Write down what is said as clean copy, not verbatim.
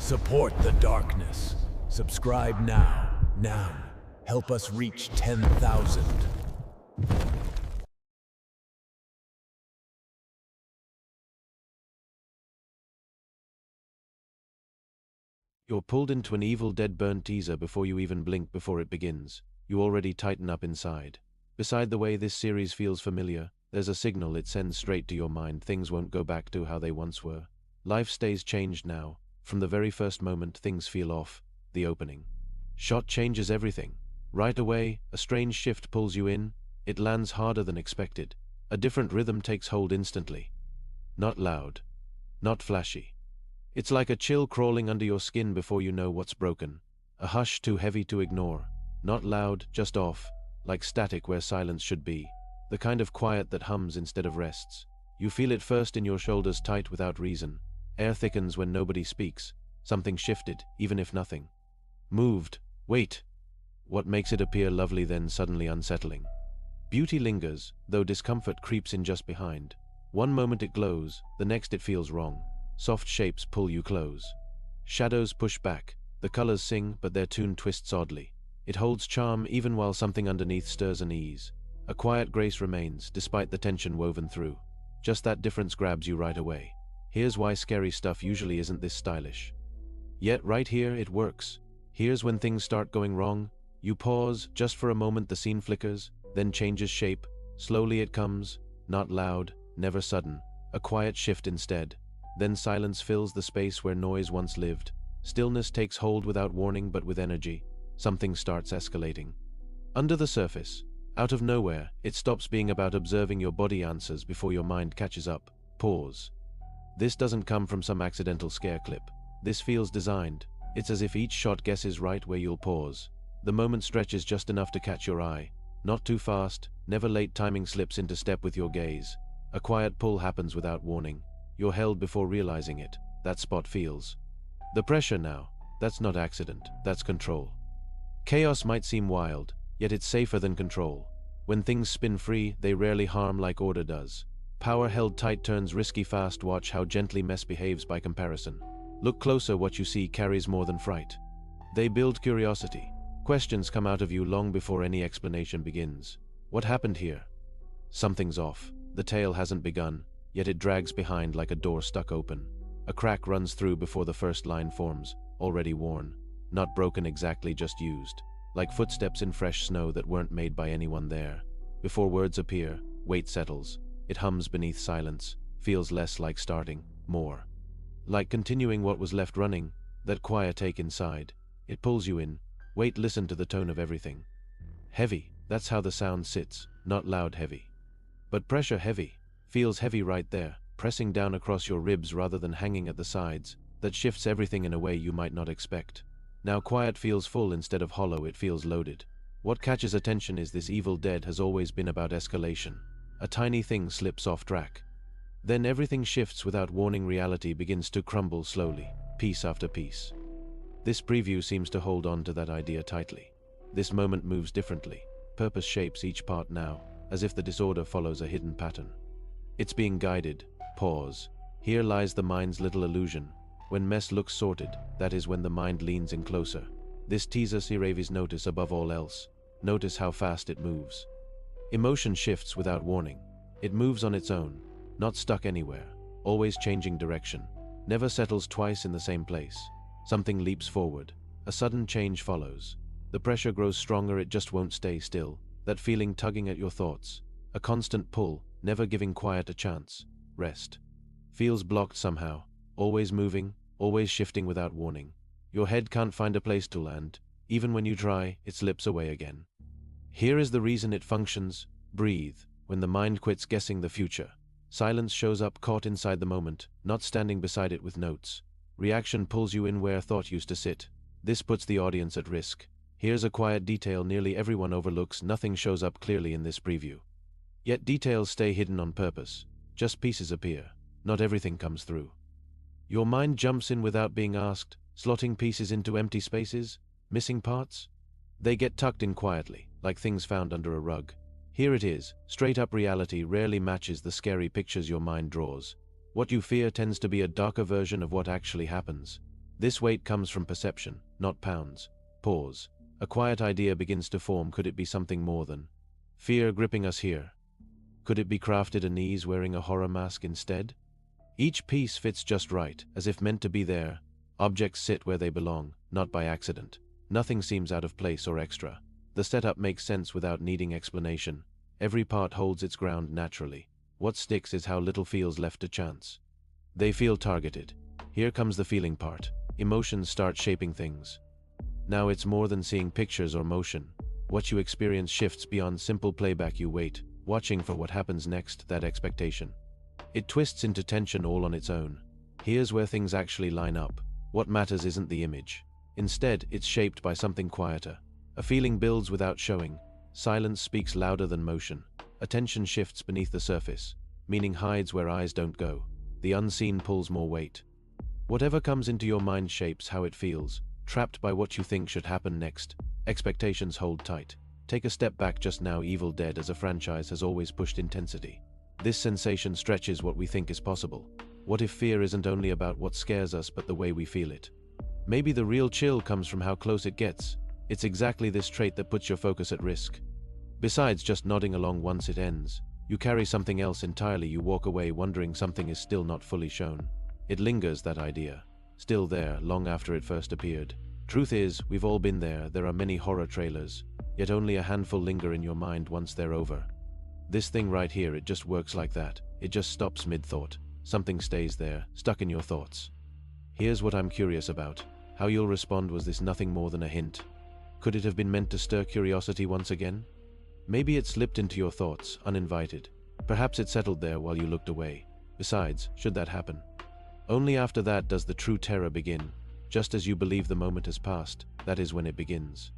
Support the darkness. Subscribe now. Now. Help us reach 10,000. You're pulled into an Evil Dead burn teaser before you even blink before it begins. You already tighten up inside. Beside the way this series feels familiar, there's a signal it sends straight to your mind. Things won't go back to how they once were. Life stays changed now. From the very first moment, things feel off. The opening shot changes everything. Right away, a strange shift pulls you in. It lands harder than expected. A different rhythm takes hold instantly. Not loud. Not flashy. It's like a chill crawling under your skin before you know what's broken. A hush too heavy to ignore. Not loud, just off. Like static where silence should be. The kind of quiet that hums instead of rests. You feel it first in your shoulders, tight without reason. Air thickens when nobody speaks. Something shifted, even if nothing. Moved. Wait. What makes it appear lovely then suddenly unsettling? Beauty lingers, though discomfort creeps in just behind. One moment it glows, the next it feels wrong. Soft shapes pull you close. Shadows push back. The colors sing, but their tune twists oddly. It holds charm even while something underneath stirs unease. A quiet grace remains, despite the tension woven through. Just that difference grabs you right away. Here's why scary stuff usually isn't this stylish. Yet right here it works. Here's when things start going wrong. You pause, just for a moment the scene flickers, then changes shape. Slowly it comes, not loud, never sudden. A quiet shift instead. Then silence fills the space where noise once lived. Stillness takes hold without warning but with energy. Something starts escalating. Under the surface, out of nowhere, it stops being about observing. Your body answers before your mind catches up. Pause. This doesn't come from some accidental scare clip. This feels designed. It's as if each shot guesses right where you'll pause. The moment stretches just enough to catch your eye. Not too fast, never late. Timing slips into step with your gaze. A quiet pull happens without warning. You're held before realizing it. That spot feels. The pressure now. That's not accident, that's control. Chaos might seem wild, yet it's safer than control. When things spin free, they rarely harm like order does. Power held tight turns risky fast. Watch how gently mess behaves by comparison. Look closer, what you see carries more than fright. They build curiosity. Questions come out of you long before any explanation begins. What happened here? Something's off. The tale hasn't begun, yet it drags behind like a door stuck open. A crack runs through before the first line forms, already worn. Not broken exactly, just used. Like footsteps in fresh snow that weren't made by anyone there. Before words appear, weight settles. It hums beneath silence, feels less like starting, more like continuing what was left running. That quiet take inside. It pulls you in. Wait, listen to the tone of everything. Heavy, that's how the sound sits, not loud heavy. But pressure heavy. Feels heavy right there, pressing down across your ribs rather than hanging at the sides. That shifts everything in a way you might not expect. Now quiet feels full instead of hollow, it feels loaded. What catches attention is this Evil Dead has always been about escalation. A tiny thing slips off track. Then everything shifts without warning. Reality begins to crumble slowly, piece after piece. This preview seems to hold on to that idea tightly. This moment moves differently. Purpose shapes each part now, as if the disorder follows a hidden pattern. It's being guided. Pause. Here lies the mind's little illusion. When mess looks sorted, that is when the mind leans in closer. This teaser series notice above all else. Notice how fast it moves. Emotion shifts without warning. It moves on its own, not stuck anywhere, always changing direction. Never settles twice in the same place. Something leaps forward. A sudden change follows. The pressure grows stronger, it just won't stay still. That feeling tugging at your thoughts. A constant pull, never giving quiet a chance. Rest. Feels blocked somehow. Always moving, always shifting without warning. Your head can't find a place to land. Even when you try, it slips away again. Here is the reason it functions. Breathe. When the mind quits guessing the future. Silence shows up, caught inside the moment, not standing beside it with notes. Reaction pulls you in where thought used to sit. This puts the audience at risk. Here's a quiet detail nearly everyone overlooks. Nothing shows up clearly in this preview. Yet details stay hidden on purpose. Just pieces appear. Not everything comes through. Your mind jumps in without being asked, slotting pieces into empty spaces, missing parts. They get tucked in quietly, like things found under a rug. Here it is. Straight up reality rarely matches the scary pictures your mind draws. What you fear tends to be a darker version of what actually happens. This weight comes from perception, not pounds. Pause. A quiet idea begins to form. Could it be something more than fear gripping us here? Could it be crafted Unease wearing a horror mask instead? Each piece fits just right, as if meant to be there. Objects sit where they belong, not by accident. Nothing seems out of place or extra. The setup makes sense without needing explanation. Every part holds its ground naturally. What sticks is how little feels left to chance. They feel targeted. Here comes the feeling part. Emotions start shaping things. Now it's more than seeing pictures or motion. What you experience shifts beyond simple playback. You wait, watching for what happens next, that expectation. It twists into tension all on its own. Here's where things actually line up. What matters isn't the image. Instead, it's shaped by something quieter. A feeling builds without showing. Silence speaks louder than motion. Attention shifts beneath the surface. Meaning hides where eyes don't go. The unseen pulls more weight. Whatever comes into your mind shapes how it feels, trapped by what you think should happen next. Expectations hold tight. Take a step back. Just now, Evil Dead as a franchise has always pushed intensity. This sensation stretches what we think is possible. What if fear isn't only about what scares us but the way we feel it? Maybe the real chill comes from how close it gets. It's exactly this trait that puts your focus at risk. Besides just nodding along once it ends, you carry something else entirely. You walk away wondering something is still not fully shown. It lingers, that idea. Still there, long after it first appeared. Truth is, we've all been there. There are many horror trailers, yet only a handful linger in your mind once they're over. This thing right here, it just works like that. It just stops mid-thought. Something stays there, stuck in your thoughts. Here's what I'm curious about. How you'll respond. Was this nothing more than a hint? Could it have been meant to stir curiosity once again? Maybe it slipped into your thoughts, uninvited. Perhaps it settled there while you looked away. Besides, should that happen, only after that does the true terror begin. Just as you believe the moment has passed, that is when it begins.